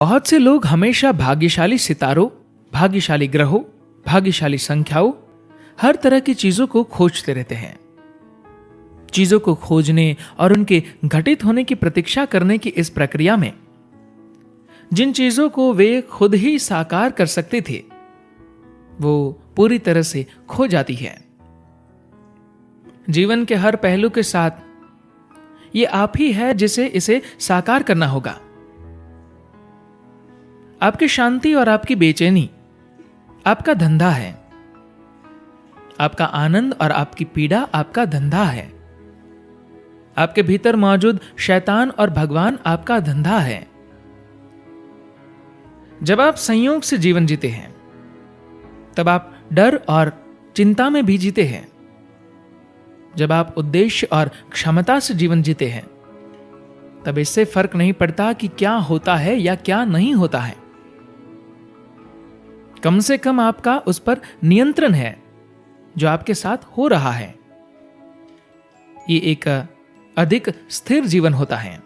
बहुत से लोग हमेशा भाग्यशाली सितारों, भाग्यशाली ग्रहों, भाग्यशाली संख्याओं, हर तरह की चीजों को खोजते रहते हैं। चीजों को खोजने और उनके घटित होने की प्रतीक्षा करने की इस प्रक्रिया में जिन चीजों को वे खुद ही साकार कर सकते थे, वो पूरी तरह से खो जाती है। जीवन के हर पहलू के साथ ये आप ही है जिसे इसे साकार करना होगा। आपकी शांति और आपकी बेचैनी आपका धंधा है। आपका आनंद और आपकी पीड़ा आपका धंधा है। आपके भीतर मौजूद शैतान और भगवान आपका धंधा है। जब आप संयोग से जीवन जीते हैं, तब आप डर और चिंता में भी जीते हैं। जब आप उद्देश्य और क्षमता से जीवन जीते हैं, तब इससे फर्क नहीं पड़ता कि क्या होता है या क्या नहीं होता है। कम से कम आपका उस पर नियंत्रण है जो आपके साथ हो रहा है। ये एक अधिक स्थिर जीवन होता है।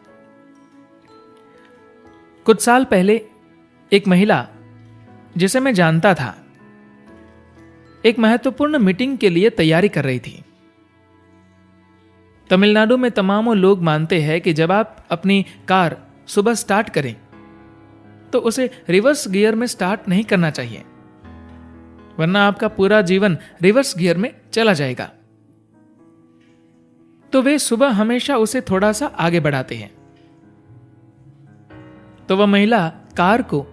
कुछ साल पहले एक महिला जिसे मैं जानता था, एक महत्वपूर्ण मीटिंग के लिए तैयारी कर रही थी। तमिलनाडु में तमामों लोग मानते हैं कि जब आप अपनी कार सुबह स्टार्ट करें तो उसे रिवर्स गियर में स्टार्ट नहीं करना चाहिए, वरना आपका पूरा जीवन रिवर्स गियर में चला जाएगा। तो वे सुबह हमेशा उसे थोड़ा सा आगे बढ़ाते हैं। तो वह महिला कार को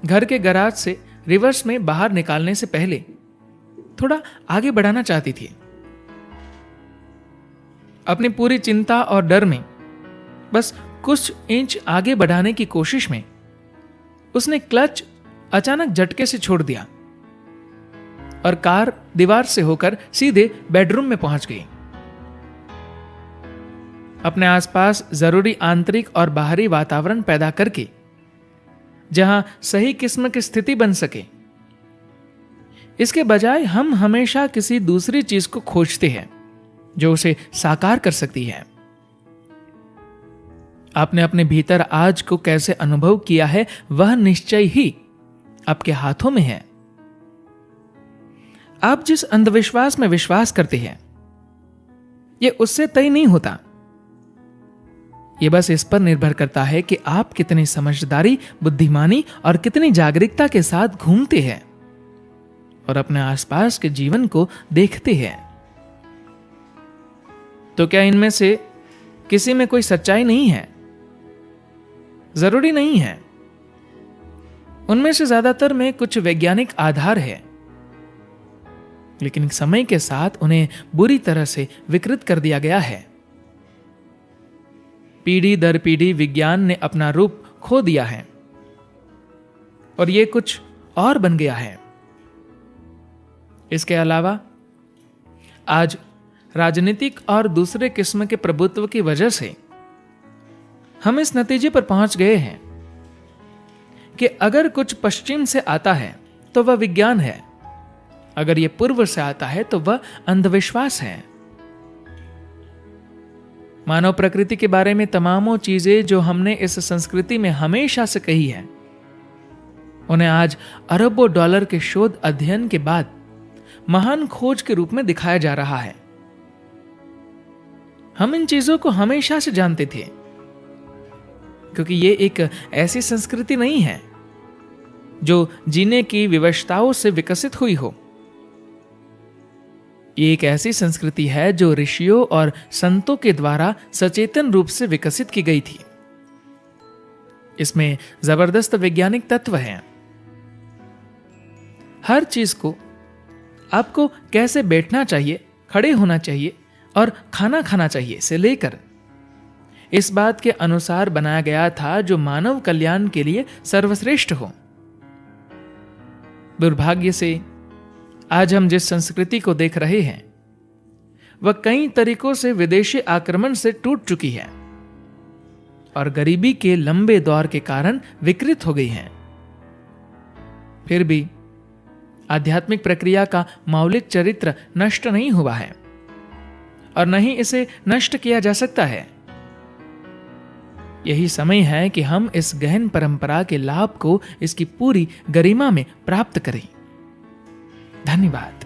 घर के गैराज से रिवर्स में बाहर निकालने से पहले थोड़ा आगे बढ़ाना चाहती थी। अपनी पूरी चिंता और डर में बस कुछ इंच आगे बढ़ाने की कोशिश में उसने क्लच अचानक झटके से छोड़ दिया और कार दीवार से होकर सीधे बेडरूम में पहुंच गई। अपने आसपास जरूरी आंतरिक और बाहरी वातावरण पैदा करके जहां सही किस्म की स्थिति बन सके, इसके बजाय हम हमेशा किसी दूसरी चीज को खोजते हैं जो उसे साकार कर सकती है। आपने अपने भीतर आज को कैसे अनुभव किया है, वह निश्चय ही आपके हाथों में है। आप जिस अंधविश्वास में विश्वास करते हैं, यह उससे तय नहीं होता। यह बस इस पर निर्भर करता है कि आप कितनी समझदारी, बुद्धिमानी और कितनी जागरूकता के साथ घूमते हैं और अपने आसपास के जीवन को देखते हैं। तो क्या इनमें से किसी में कोई सच्चाई नहीं है? जरूरी नहीं है। उनमें से ज्यादातर में कुछ वैज्ञानिक आधार है, लेकिन समय के साथ उन्हें बुरी तरह से विकृत कर दिया गया है। पीढ़ी दर पीढ़ी विज्ञान ने अपना रूप खो दिया है और यह कुछ और बन गया है। इसके अलावा आज राजनीतिक और दूसरे किस्म के प्रभुत्व की वजह से हम इस नतीजे पर पहुंच गए हैं कि अगर कुछ पश्चिम से आता है तो वह विज्ञान है, अगर यह पूर्व से आता है तो वह अंधविश्वास है। मानव प्रकृति के बारे में तमामों चीजें जो हमने इस संस्कृति में हमेशा से कही है, उन्हें आज अरबों डॉलर के शोध अध्ययन के बाद महान खोज के रूप में दिखाया जा रहा है। हम इन चीजों को हमेशा से जानते थे, क्योंकि ये एक ऐसी संस्कृति नहीं है जो जीने की विवशताओं से विकसित हुई हो। ये एक ऐसी संस्कृति है जो ऋषियों और संतों के द्वारा सचेतन रूप से विकसित की गई थी। इसमें जबरदस्त वैज्ञानिक तत्व हैं। हर चीज को आपको कैसे बैठना चाहिए, खड़े होना चाहिए और खाना खाना चाहिए से लेकर इस बात के अनुसार बनाया गया था जो मानव कल्याण के लिए सर्वश्रेष्ठ हो। दुर्भाग्य से आज हम जिस संस्कृति को देख रहे हैं, वह कई तरीकों से विदेशी आक्रमण से टूट चुकी है और गरीबी के लंबे दौर के कारण विकृत हो गई है। फिर भी आध्यात्मिक प्रक्रिया का मौलिक चरित्र नष्ट नहीं हुआ है और न ही इसे नष्ट किया जा सकता है। यही समय है कि हम इस गहन परंपरा के लाभ को इसकी पूरी गरिमा में प्राप्त करें। धन्यवाद।